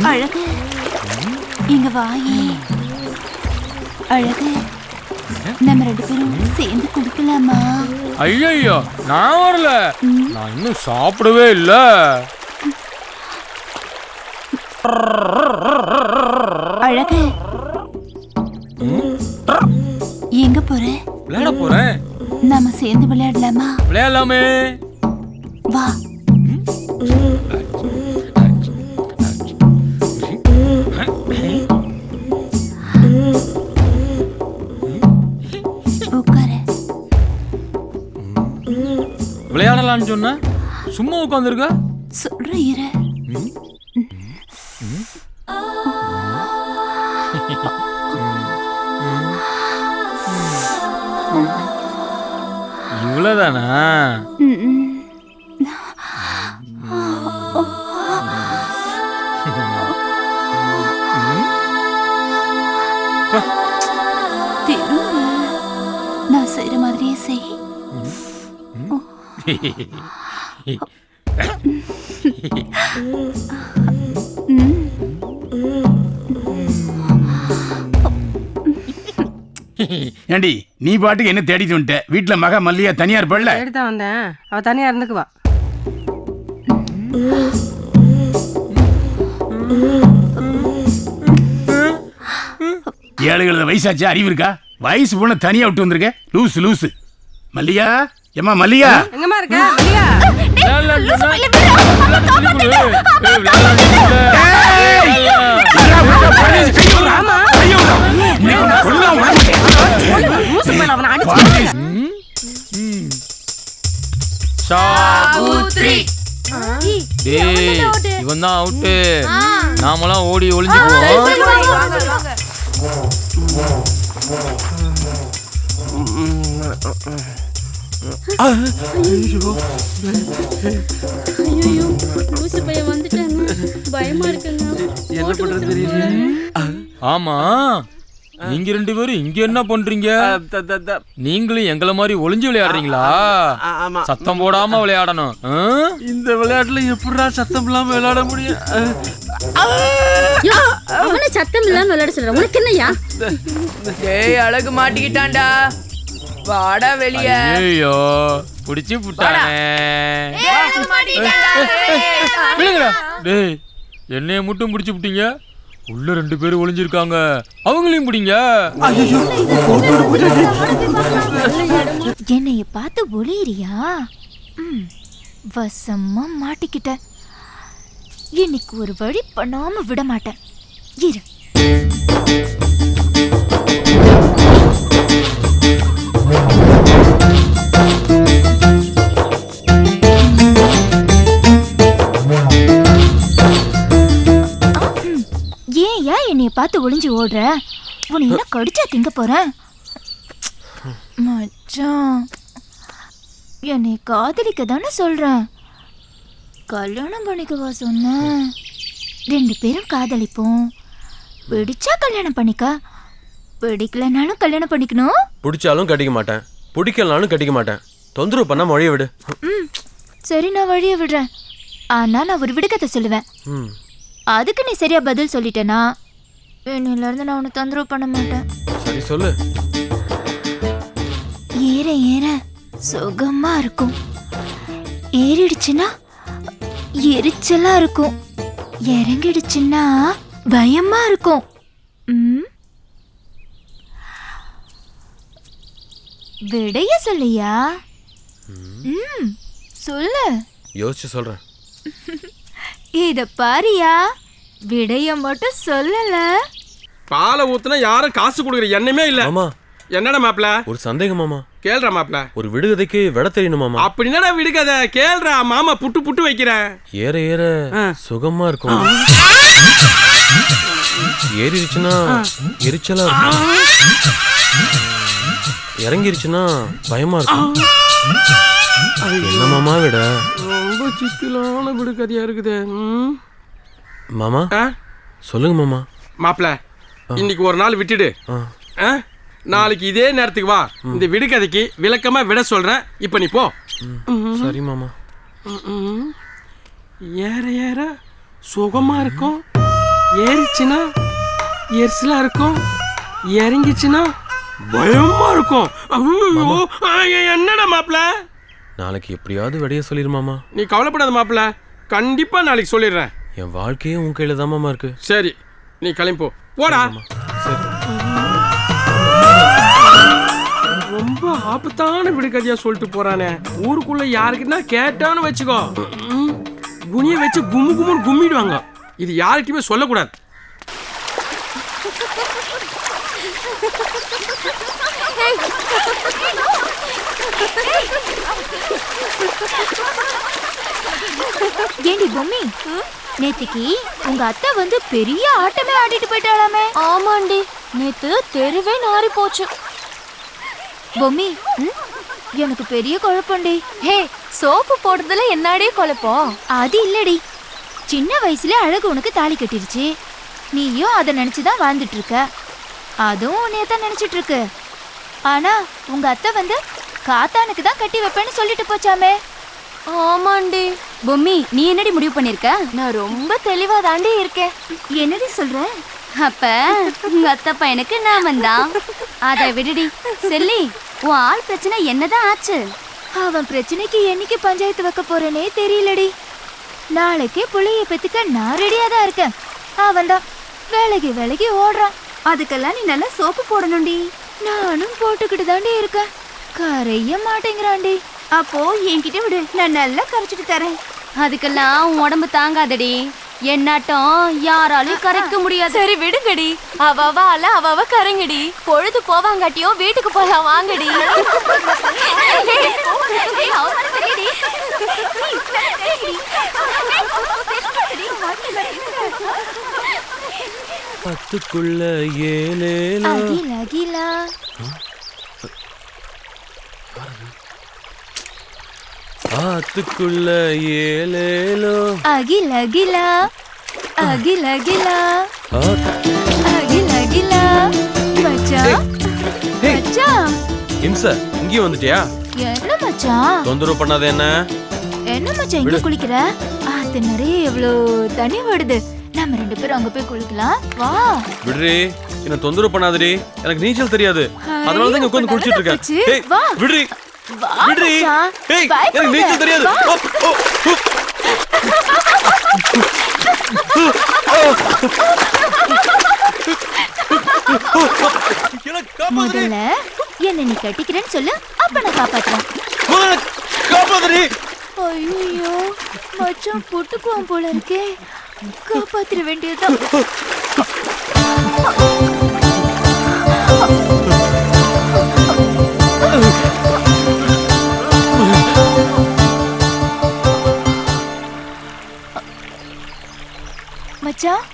அழகு இங்க வாயே. அழகு நம்ம 2 பேரும் சேர்ந்து குடிக்கலாமா? ஐயோ நான் வரல, நான் இன்னும் சாப்பிடவே இல்ல. அழகு எங்க போற? விளையாட போறேன். நாம சேர்ந்து விளையாடலாமா? விளையாடலாமே, வா. உட்காரு. விளையாடலாம்னு சொன்ன சும்மா உட்காந்துருக்க. சொல்ற இரு. இவ்வளவுதானா? திரும்ப நான் செய்யற மாதிரியே செய். ஏண்டி நீ பாட்டுக்கு என்ன தேடிட்டு வந்துட்ட? வீட்டுல மக மல்லியா தனியா இருப்பல்ல? தேடிதான் வந்தேன், அவ தனியா இருந்துக்குவா. ஏழுகள வயசாச்சு, அறிவு இருக்கா? வயசு பொண்ணு தனியா விட்டு வந்திருக்க. லூசு லூசு. மல்லியா, ஏமா மல்லியா, எங்கம்மா இருக்க? மல்லியா இவன் தான் அவுட்டு. நாமெல்லாம் ஓடி ஒளிஞ்சுக்குவோம். ஆமா, நீங்க 2 பேரும் இங்க என்ன பண்றீங்க? நீங்களும் எங்களை மாதிரி ஒளிஞ்சு விளையாடுறீங்களா? சத்தம் போடாம விளையாடணும். இந்த விளையாட்டுல எப்படிடா சத்தம் இல்லாம விளையாட முடியும்? சத்தம் இல்லாம விளையாட சொல்ற உனக்கு என்னையா? டேய் அழகு மாட்டிக்கிட்டான்டா, வாடா வெளிய. ஐயோ புடிச்சு புட்டானே. டேய் என்னைய மட்டும் புடிச்சு புட்டீங்க, உள்ள 2 பேரும் ஒளிஞ்சிருக்காங்க, அவங்களையும் பிடிங்க. என்னைய பார்த்து ஒளியறியா? வசமா மாட்டிக்கிட்ட. இன்னைக்கு ஒரு வழி பண்ணாம விட மாட்டேன். இரு. ஏன் என்னைய பார்த்து ஒளிஞ்சு ஓடுற? உன்னை என்ன கடிச்சா திங்க போறேன்? மச்சான், என்னை காதலிக்க தானே சொல்றேன். கல்யாணம் பண்ணிக்கவா சொன்ன? 2 பேரும் காதலிப்போம். பிடிச்சா கல்யாணம் பண்ணிக்க, பிடிக்கலனாலும் கல்யாணம் பண்ணிக்கணும். பிடிச்சாலும் கட்டிக்க மாட்டேன், பிடிக்கலனாலும் கட்டிக்க மாட்டேன். தொந்தரவு பண்ணா வழிய விடு. சரி, நான் வழிய விடுறேன். ஆனா நான் ஒரு விடுகதை சொல்லுவேன். அதுக்கு நீ சரியா பதில் சொல்லிட்டேனா இன்னில இருந்து நான் உன்னை தொந்தரவு பண்ண மாட்டேன். சரி சொல்லு. ஏற ஏற சுகமா இருக்கும், ஏறிடுச்சுன்னா எரிச்சலா இருக்கும், இறங்கிடுச்சுன்னா பயமா இருக்கும். விடைய சொல்லியா? சொல்லு. யோசிச்சு சொல்றேன். இத பாரியா, விடைய மட்டும் சொல்லல. பாலை ஊத்துனா யாரும் காசு கொடுக்குற எண்ணமே இல்ல. மாமா என்னடா மாப்ள? ஒரு சந்தேகம் மாமா. கேள்றா மாப்ள. ஒரு விடுகதைக்கு விட தெரியணும் மாமா. அப்படின்னா விடுகதை கேள்றா மாமா. புட்டு புட்டு வைக்கிறேன். ஏற ஏற சுகமா இருக்கும், ஏறிடுச்சுன்னா எரிச்சலா இருக்கும், இறங்கிருச்சுன்னா பயமா இருக்கும். என்ன மாமா விட? ரொம்ப சிக்கலான விடுகதையா இருக்குது. மாமா சொல்லுங்க மாமா. மாப்ள, இன்னைக்கு ஒரு நாள் விட்டுடு. நாளைக்கு இதே நேரத்துக்கு வா. இந்த விடுகதைக்கு விளக்கமா விட சொல்றேன். இப்ப நீ போ. சரி மாமா. ஏற ஏற சுகமா இருக்கும், ஏறிச்சுன்னா எரிசலா இருக்கும், இறங்கிச்சுன்னா பயமா இருக்கும். என்னடா மாப்பிள? நாளைக்கு எப்படியாவது வெடைய சொல்லிடு மாமா. நீ கவலைப்படாத மாப்பிள, கண்டிப்பா நாளைக்கு சொல்லிடுறேன். என் வாழ்க்கையே உன் கையில தான் மாமா இருக்கு. சரி நீ கிளம்பி போ. போடா. சரி. ரொம்ப ஆபத்தான விடுகதையா சொல்லிட்டு போறானே. ஊருக்குள்ள யாருக்குன்னா கேட்டான்னு வச்சுக்கோ, குனிய வச்சு கும்மு கும்முன்னு கும்மிடுவாங்க. இது யாருக்குமே சொல்லக்கூடாது. ஏண்டி பொம்மி, நேத்திக்கு உங்க அத்தை வந்து பெரிய ஆட்டமே ஆடிட்டு போயிட்டாளாமே. ஆமாண்டி, நேத்து தெருவே நாரி போச்சு. பொம்மி, எனக்கு பெரிய குழப்பம்டி. ஹே, சோப்பு போடுறதுல என்னடி குழப்பம்? அது இல்லடி, சின்ன வயசுல அழகு உனக்கு தாலி கட்டிருச்சு, நீயும் அதை நினைச்சுதான் வாழ்ந்துட்டு இருக்க, அதுவும் உன்னையதான் நினைச்சிட்டு இருக்கு. ஆனா உங்க அத்தை வந்து காத்தானுக்கு தான் கட்டி வைப்பேன்னு சொல்லிட்டு போச்சாமே. ஆமாண்டி. பொம்மி, நீ என்னடி முடிவு பண்ணிருக்க? நான் ரொம்ப தெளிவா தாண்டி இருக்கேன். என்னடி சொல்ற? அப்ப உங்க அத்தை பையனுக்கு நான் வந்தான். அதை விடுடி செல்லி, உன் ஆள் பிரச்சனை என்னதான் ஆச்சு? அவன் பிரச்சனைக்கு என்னைக்கு பஞ்சாயத்து வைக்க போறேனே தெரியலடி. நாளைக்கே புள்ளைய பெத்துக்க நான் ரெடியா தான் இருக்கேன். அவன் தான் வேலைக்கு ஓடுறான். அதுக்கெல்லாம் நீ நல்லா சோப்பு போடணும்டி. நானும் போட்டுக்கிட்டு தாண்டி இருக்கேன், கரைய மாட்டேங்கிறான்டி. அப்போ என்கிட்ட விடு, நான் நல்லா கரைச்சிட்டு தரேன். அதுக்கெல்லாம் உன் உடம்பு தாங்காதடி, என்னாட்டம் யாராலையும் கரைக்க முடியாது. சரி விடுங்கடி, அவ கரைங்கடி, பொழுது போவாங்காட்டியும் வீட்டுக்கு போலாம் வாங்கடி. பத்துக்குள்ள ஏலேலோ அகிலா ஆத்துக்குள்ள ஏலேலோ அகிலா அகிலா மச்சான் மச்சான். இம்ச இங்கேயும் வந்துட்டியா? என்ன மச்சான் தொந்தரவு பண்ணாத என்ன. என்ன மச்சான் இங்க குளிக்கிற? அது நிறைய எவ்வளோ தண்ணி விடுது, நம்ம 2 பேரும் அங்க போய் குளிக்கலாம் வா. விடுறி, என்ன தொந்தரவு பண்ணாதடி, எனக்கு நீச்சல் தெரியாது, அதனால தான் இங்க உட்கார்ந்து குளிச்சிட்டு இருக்கேன். ஏய் வா. விடுறி வா விடுறி. மச்சான். ஏய் பயப்படாத. எனக்கு நீச்சல் தெரியாது. வா. முதல்ல என்ன நீ கட்டிக்கிறேன்னு சொல்லு, அப்ப நான் காப்பாத்துறேன். காப்பாதடி. ஐயோ மச்சான் புட்டுக்குவான் போல இருக்கே, காப்பாத்திர வேண்டியதுதான். மச்சான்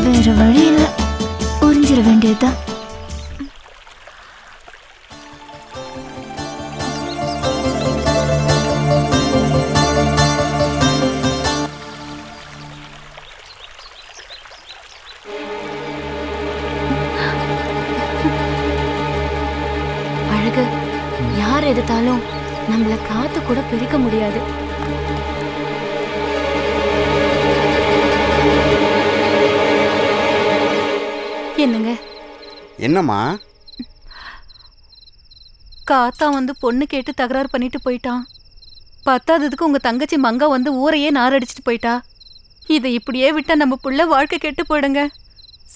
வேற வழி இல்ல, உறிஞ்சிட வேண்டியதுதான். அழகு, யார் எடுத்தாலும் நம்மள காத்து கூட பிரிக்க முடியாது. என்னங்க? என்னம்மா? காத்தா வந்து பொண்ணு கேட்டு தகராறு பண்ணிட்டு போயிட்டான். பத்தாததுக்கு உங்க தங்கச்சி மங்கா வந்து ஊரையே நாரடிச்சிட்டு போயிட்டா. இதை இப்படியே விட்டா நம்ம புள்ள வாழ்க்கை கெட்டு போயிடுங்க.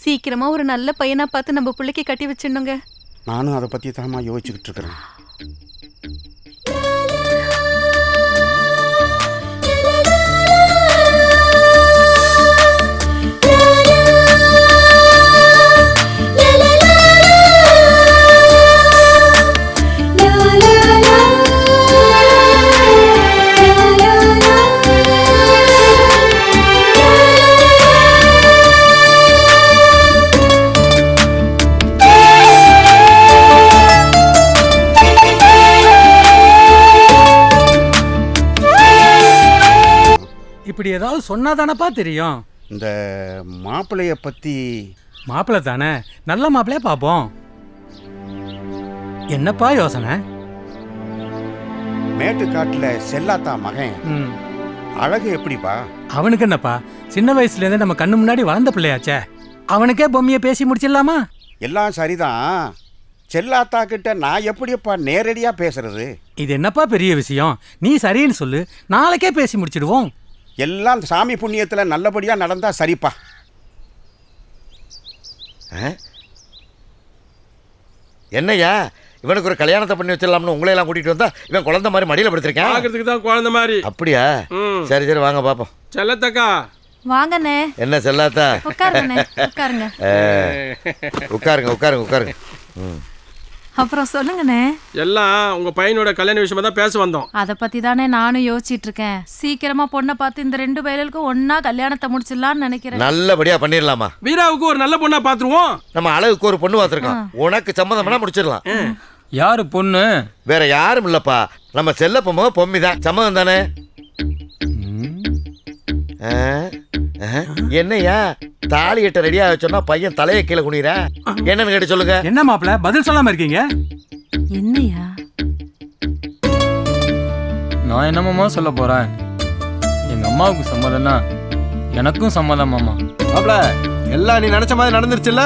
சீக்கிரமா ஒரு நல்ல பையனா பார்த்து நம்ம பிள்ளைக்கு கட்டி வச்சிடணுங்க. நானும் அதை பற்றி தாமா யோசிச்சுக்கிட்டு இருக்கிறேன். இப்படி ஏதாவது சொன்னாதானப்பா தெரியும். இந்த மாப்பிள்ளைய பற்றி மாப்பிள்ளை தானே, நல்ல மாப்பிள்ளையா பார்ப்போம். என்னப்பா யோசனை? மேட்டுக்காட்டில் செல்லாத்தா மகன் ம், அழகு எப்படிப்பா? அவனுக்கு என்னப்பா, சின்ன வயசுலேருந்து நம்ம கண்ணு முன்னாடி வளர்ந்த பிள்ளையாச்சே, அவனுக்கே பொம்மையை பேசி முடிச்சிடலாமா? எல்லாம் சரிதான். செல்லாத்தா கிட்ட நான் எப்படிப்பா நேரடியாக பேசுறது? இது என்னப்பா பெரிய விஷயம், நீ சரின்னு சொல்லு, நாளைக்கே பேசி முடிச்சிடுவோம். எல்லாம் சாமி புண்ணியத்தில் நல்லபடியாக நடந்தா சரிப்பா. என்னய்யா இவனுக்கு ஒரு கல்யாணத்தை பண்ணி வச்சிடலாம்னு உங்களை எல்லாம் கூட்டிட்டு வந்தா இவன் குழந்தை மாதிரி மடியில படுத்திருக்கேன். பாக்குறதுக்கு தான் குழந்தை மாதிரி. அப்படியா? சரி சரி வாங்க பாப்போம். செல்லத்தக்கா வாங்கண்ணே. என்ன செல்லாத்தா? உட்காருங்கண்ணே, உட்காருங்க. உட்காருங்க உட்காருங்க உட்காருங்க. அப்புறம் சொல்லுங்கண்ணே. எல்லாம் உங்க பையனோட கல்யாண விஷயமா தான் பேச வந்தோம். அதை பத்தி தானே நானும் யோசிச்சிட்டு இருக்கேன். சீக்கிரமா பொண்ணை பார்த்து இந்த 2 பயலுக்கும் ஒன்னா கல்யாணத்தை முடிச்சிடலாம்னு நினைக்கிறேன். நல்லபடியா பண்ணிடலாமா? வீராவுக்கு ஒரு நல்ல பொண்ணா பாத்துருவோம். நம்ம அழகுக்கு ஒரு பொண்ணு பார்த்துருக்கோம். உனக்கு சம்மதம்னா முடிச்சிடலாம். யாரு பொண்ணு? வேற யாரும் இல்லப்பா, நம்ம செல்லப்பமோ பொம்மி தான். சம்மதம் தானே? என்னையா தாலி கட்ட ரெடியா வச்சோன்னா பையன் தலையை கீழே குனிற என்னன்னு கேட்டு சொல்லுங்க. என்ன மாப்பிள்ளை பதில் சொல்லாம இருக்கீங்க? என்னையா? நான் என்னமாமா சொல்ல போறேன்? எங்க அம்மாவுக்கு சம்மதம்னா எனக்கும் சம்மதம் மாமா. மாப்ள எல்லாம் நீ நினைச்ச மாதிரி நடந்துருச்சுல்ல?